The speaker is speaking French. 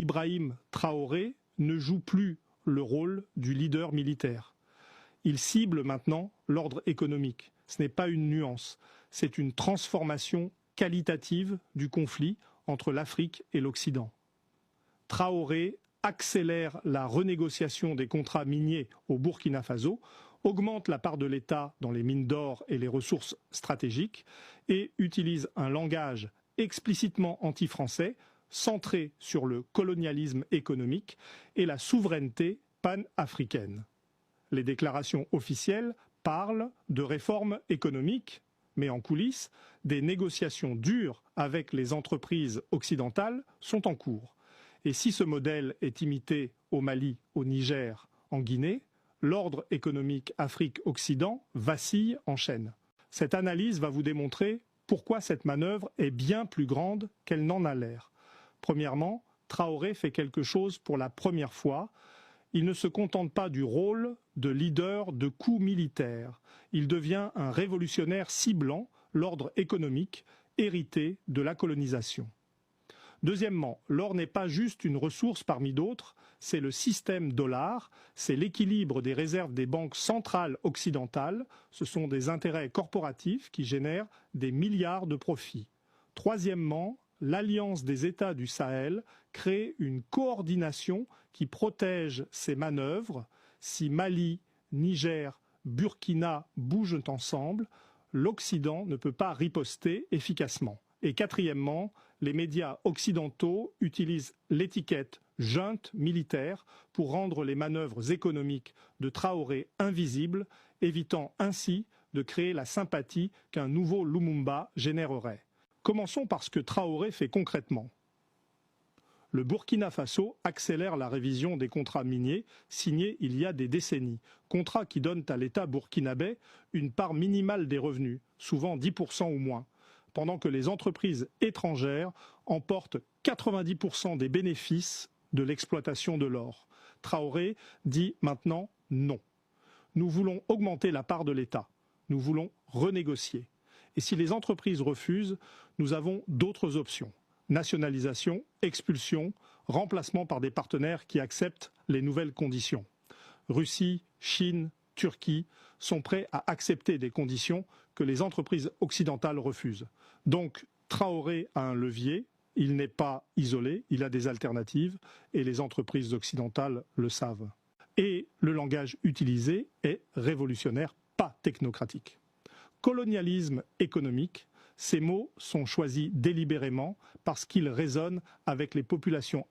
Ibrahim Traoré ne joue plus le rôle du leader militaire. Il cible maintenant l'ordre économique. Ce n'est pas une nuance, c'est une transformation qualitative du conflit entre l'Afrique et l'Occident. Traoré accélère la renégociation des contrats miniers au Burkina Faso, augmente la part de l'État dans les mines d'or et les ressources stratégiques et utilise un langage explicitement anti-français centré sur le colonialisme économique et la souveraineté pan-africaine. Les déclarations officielles parlent de réformes économiques, mais en coulisses, des négociations dures avec les entreprises occidentales sont en cours. Et si ce modèle est imité au Mali, au Niger, en Guinée, l'ordre économique Afrique-Occident vacille en chaîne. Cette analyse va vous démontrer pourquoi cette manœuvre est bien plus grande qu'elle n'en a l'air. Premièrement, Traoré fait quelque chose pour la première fois. Il ne se contente pas du rôle de leader de coups militaires. Il devient un révolutionnaire ciblant l'ordre économique hérité de la colonisation. Deuxièmement, l'or n'est pas juste une ressource parmi d'autres, c'est le système dollar, c'est l'équilibre des réserves des banques centrales occidentales, ce sont des intérêts corporatifs qui génèrent des milliards de profits. Troisièmement, l'alliance des États du Sahel crée une coordination qui protège ces manœuvres. Si Mali, Niger, Burkina bougent ensemble, l'Occident ne peut pas riposter efficacement. Et quatrièmement, les médias occidentaux utilisent l'étiquette junte militaire pour rendre les manœuvres économiques de Traoré invisibles, évitant ainsi de créer la sympathie qu'un nouveau Lumumba générerait. Commençons par ce que Traoré fait concrètement. Le Burkina Faso accélère la révision des contrats miniers signés il y a des décennies. Contrats qui donnent à l'État burkinabé une part minimale des revenus, souvent 10% ou moins, pendant que les entreprises étrangères emportent 90% des bénéfices de l'exploitation de l'or. Traoré dit maintenant non. Nous voulons augmenter la part de l'État. Nous voulons renégocier. Et si les entreprises refusent, nous avons d'autres options. Nationalisation, expulsion, remplacement par des partenaires qui acceptent les nouvelles conditions. Russie, Chine, Turquie sont prêts à accepter des conditions que les entreprises occidentales refusent. Donc Traoré a un levier, il n'est pas isolé, il a des alternatives et les entreprises occidentales le savent. Et le langage utilisé est révolutionnaire, pas technocratique. Colonialisme économique, ces mots sont choisis délibérément parce qu'ils résonnent avec les populations